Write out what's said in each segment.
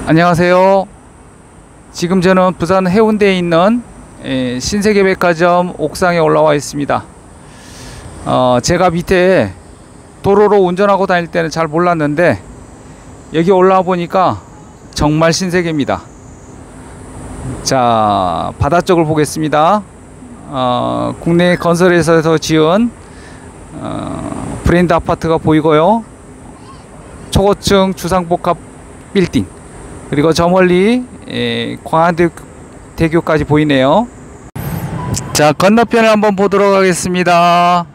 안녕하세요. 지금 저는 부산 해운대에 있는 신세계백화점 옥상에 올라와 있습니다. 제가 밑에 도로로 운전하고 다닐 때는 잘 몰랐는데 여기 올라와 보니까 정말 신세계입니다. 자, 바다 쪽을 보겠습니다. 국내 건설회사에서 지은 브랜드 아파트가 보이고요. 초고층 주상복합 빌딩, 그리고 저 멀리 광안대교까지 보이네요. 자, 건너편을 한번 보도록 하겠습니다.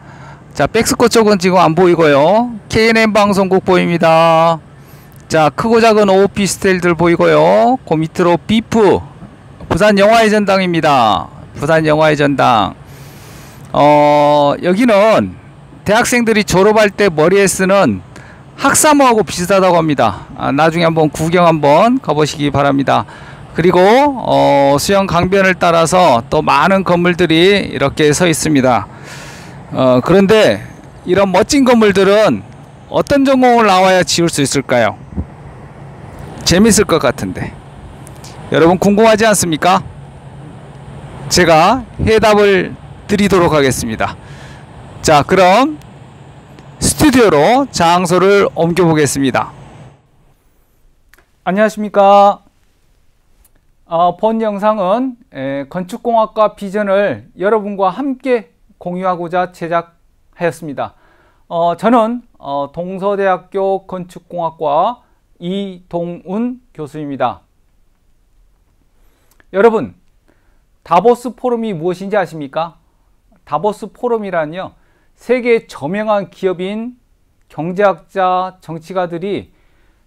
자, 백스코 쪽은 지금 안 보이고요. KNM 방송국 보입니다. 자, 크고 작은 오피스텔들 보이고요. 그 밑으로 비프 부산 영화의 전당입니다. 부산 영화의 전당. 여기는 대학생들이 졸업할 때 머리에 쓰는 학사모하고 비슷하다고 합니다. 나중에 한번 구경 한번 가보시기 바랍니다. 그리고 수영 강변을 따라서 또 많은 건물들이 이렇게 서 있습니다. 그런데 이런 멋진 건물들은 어떤 전공을 나와야 지을 수 있을까요? 재밌을 것 같은데 여러분 궁금하지 않습니까? 제가 해답을 드리도록 하겠습니다. 자, 그럼 스튜디오로 장소를 옮겨 보겠습니다. 안녕하십니까. 본 영상은 건축공학과 비전을 여러분과 함께 공유하고자 제작하였습니다. 저는 동서대학교 건축공학과 이동운 교수입니다. 여러분, 다보스 포럼이 무엇인지 아십니까? 다보스 포럼이란요, 세계 저명한 기업인 경제학자, 정치가들이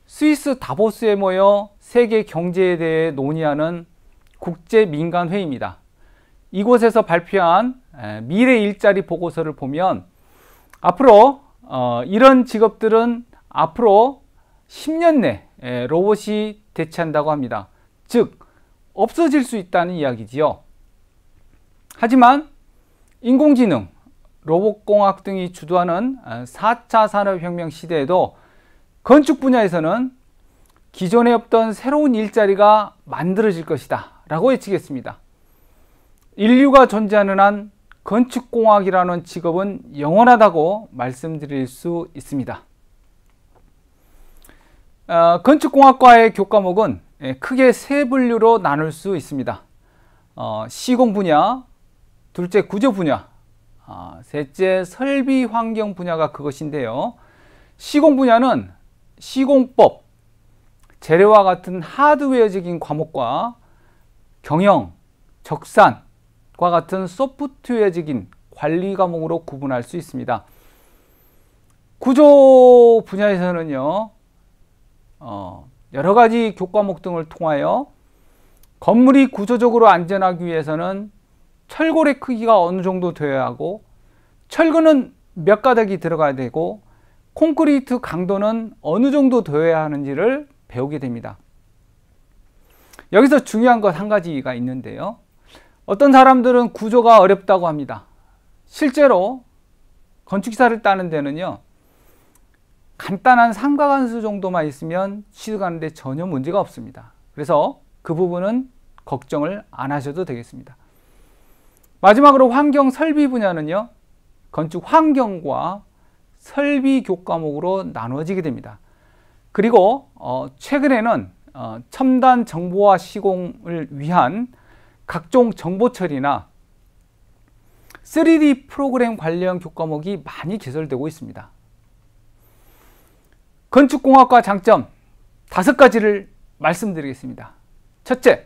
스위스 다보스에 모여 세계 경제에 대해 논의하는 국제 민간 회의입니다. 이곳에서 발표한 미래 일자리 보고서를 보면 앞으로 이런 직업들은 앞으로 10년 내 로봇이 대체한다고 합니다. 즉 없어질 수 있다는 이야기지요. 하지만 인공지능, 로봇공학 등이 주도하는 4차 산업혁명 시대에도 건축 분야에서는 기존에 없던 새로운 일자리가 만들어질 것이다 라고 예측했습니다. 인류가 존재하는 한 건축공학이라는 직업은 영원하다고 말씀드릴 수 있습니다. 건축공학과의 교과목은 크게 세 분류로 나눌 수 있습니다. 시공 분야, 둘째 구조 분야, 셋째 설비 환경 분야가 그것인데요. 시공 분야는 시공법, 재료와 같은 하드웨어적인 과목과 경영, 적산과 같은 소프트웨어적인 관리 과목으로 구분할 수 있습니다. 구조 분야에서는요, 여러 가지 교과목 등을 통하여 건물이 구조적으로 안전하기 위해서는 철골의 크기가 어느 정도 되어야 하고, 철근은 몇 가닥이 들어가야 되고, 콘크리트 강도는 어느 정도 되어야 하는지를 배우게 됩니다. 여기서 중요한 것 한 가지가 있는데요. 어떤 사람들은 구조가 어렵다고 합니다. 실제로 건축기사를 따는 데는요, 간단한 삼각함수 정도만 있으면 취득하는데 전혀 문제가 없습니다. 그래서 그 부분은 걱정을 안 하셔도 되겠습니다. 마지막으로 환경 설비 분야는요, 건축 환경과 설비 교과목으로 나누어지게 됩니다. 그리고 최근에는 첨단 정보화 시공을 위한 각종 정보 처리나 3D 프로그램 관련 교과목이 많이 개설되고 있습니다. 건축공학과 장점 5가지를 말씀드리겠습니다. 첫째,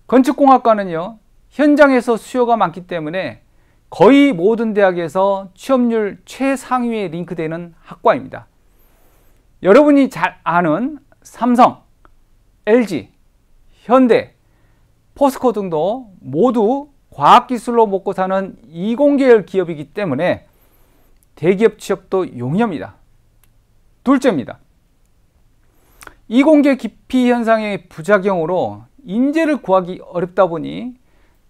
건축공학과는요, 현장에서 수요가 많기 때문에 거의 모든 대학에서 취업률 최상위에 링크되는 학과입니다. 여러분이 잘 아는 삼성, LG, 현대, 포스코 등도 모두 과학기술로 먹고 사는 이공계열 기업이기 때문에 대기업 취업도 용이합니다. 둘째입니다. 이공계 기피 현상의 부작용으로 인재를 구하기 어렵다 보니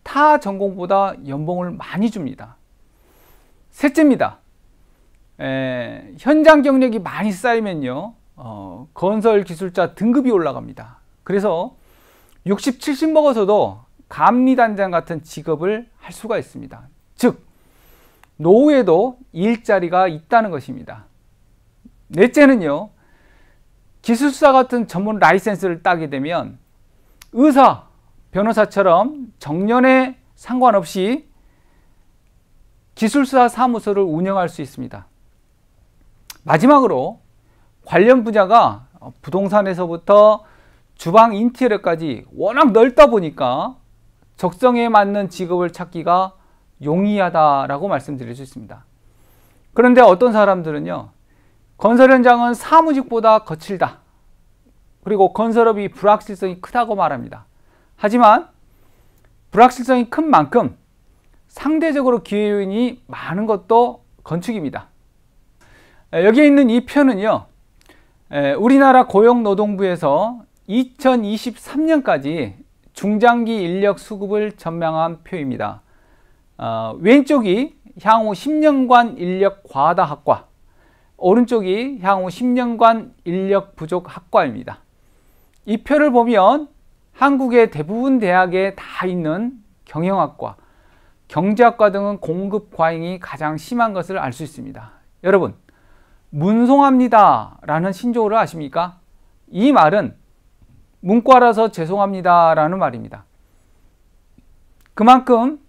타 전공보다 연봉을 많이 줍니다. 셋째입니다. 현장 경력이 많이 쌓이면요, 건설 기술자 등급이 올라갑니다. 그래서 60, 70 먹어서도 감리단장 같은 직업을 할 수가 있습니다. 즉 노후에도 일자리가 있다는 것입니다. 넷째는요, 기술사 같은 전문 라이센스를 따게 되면 의사, 변호사처럼 정년에 상관없이 기술사 사무소를 운영할 수 있습니다. 마지막으로 관련 분야가 부동산에서부터 주방 인테리어까지 워낙 넓다 보니까 적성에 맞는 직업을 찾기가 용이하다라고 말씀드릴 수 있습니다. 그런데 어떤 사람들은요, 건설 현장은 사무직보다 거칠다, 그리고 건설업이 불확실성이 크다고 말합니다. 하지만 불확실성이 큰 만큼 상대적으로 기회 요인이 많은 것도 건축입니다. 여기에 있는 이 표는요, 우리나라 고용노동부에서 2023년까지 중장기 인력 수급을 전망한 표입니다. 왼쪽이 향후 10년간 인력 과다 학과, 오른쪽이 향후 10년간 인력 부족 학과입니다. 이 표를 보면 한국의 대부분 대학에 다 있는 경영학과, 경제학과 등은 공급 과잉이 가장 심한 것을 알 수 있습니다. 여러분, 문송합니다 라는 신조어를 아십니까? 이 말은 문과라서 죄송합니다 라는 말입니다. 그만큼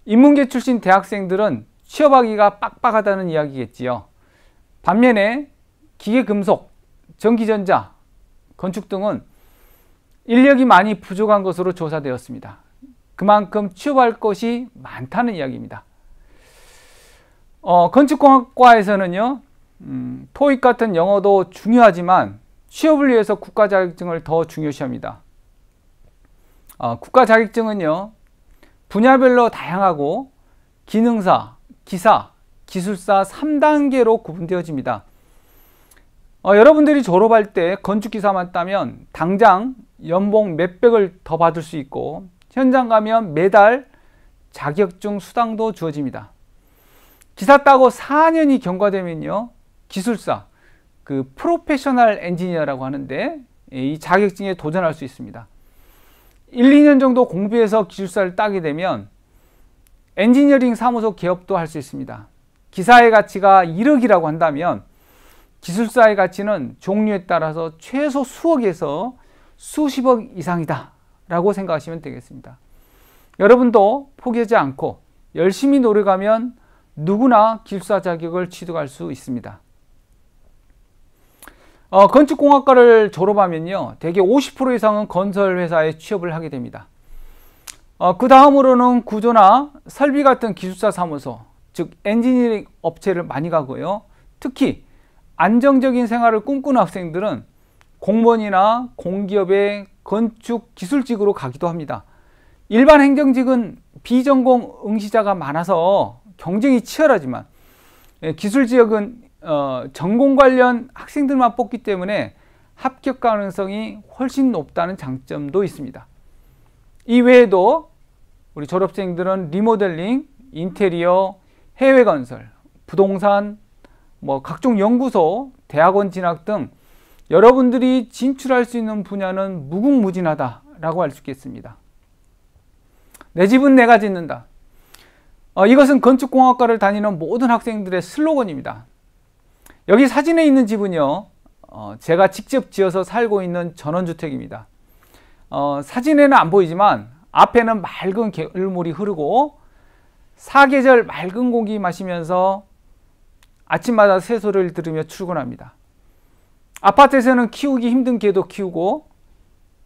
인문계 출신 대학생들은 취업하기가 빡빡하다는 이야기겠지요. 반면에 기계금속, 전기전자, 건축 등은 인력이 많이 부족한 것으로 조사되었습니다. 그만큼 취업할 것이 많다는 이야기입니다. 건축공학과에서는요, 토익 같은 영어도 중요하지만 취업을 위해서 국가 자격증을 더 중요시합니다. 국가 자격증은요, 분야별로 다양하고 기능사, 기사, 기술사 3단계로 구분되어집니다. 여러분들이 졸업할 때 건축기사만 따면 당장 연봉 몇백을 더 받을 수 있고, 현장 가면 매달 자격증 수당도 주어집니다. 기사 따고 4년이 경과되면요, 기술사, 그 프로페셔널 엔지니어라고 하는데 이 자격증에 도전할 수 있습니다. 1, 2년 정도 공부해서 기술사를 따게 되면 엔지니어링 사무소 개업도 할 수 있습니다. 기사의 가치가 1억이라고 한다면 기술사의 가치는 종류에 따라서 최소 수억에서 수십억 이상이다 라고 생각하시면 되겠습니다. 여러분도 포기하지 않고 열심히 노력하면 누구나 기술사 자격을 취득할 수 있습니다. 건축공학과를 졸업하면요, 대개 50% 이상은 건설회사에 취업을 하게 됩니다. 그 다음으로는 구조나 설비 같은 기술사 사무소, 즉 엔지니어링 업체를 많이 가고요. 특히 안정적인 생활을 꿈꾸는 학생들은 공무원이나 공기업의 건축 기술직으로 가기도 합니다. 일반 행정직은 비전공 응시자가 많아서 경쟁이 치열하지만 기술 지역은 전공 관련 학생들만 뽑기 때문에 합격 가능성이 훨씬 높다는 장점도 있습니다. 이 외에도 우리 졸업생들은 리모델링, 인테리어, 해외 건설, 부동산, 각종 연구소, 대학원 진학 등 여러분들이 진출할 수 있는 분야는 무궁무진하다라고 할 수 있겠습니다. 내 집은 내가 짓는다. 이것은 건축공학과를 다니는 모든 학생들의 슬로건입니다. 여기 사진에 있는 집은요, 제가 직접 지어서 살고 있는 전원주택입니다. 사진에는 안 보이지만 앞에는 맑은 개울물이 흐르고 사계절 맑은 공기 마시면서 아침마다 새소리를 들으며 출근합니다. 아파트에서는 키우기 힘든 개도 키우고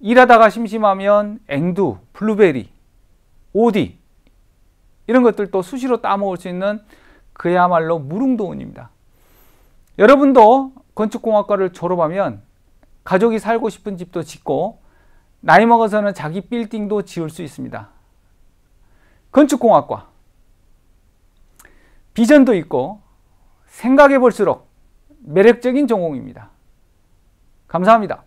일하다가 심심하면 앵두, 블루베리, 오디 이런 것들도 수시로 따먹을 수 있는 그야말로 무릉도원입니다. 여러분도 건축공학과를 졸업하면 가족이 살고 싶은 집도 짓고 나이 먹어서는 자기 빌딩도 지을 수 있습니다. 건축공학과, 비전도 있고 생각해 볼수록 매력적인 전공입니다. 감사합니다.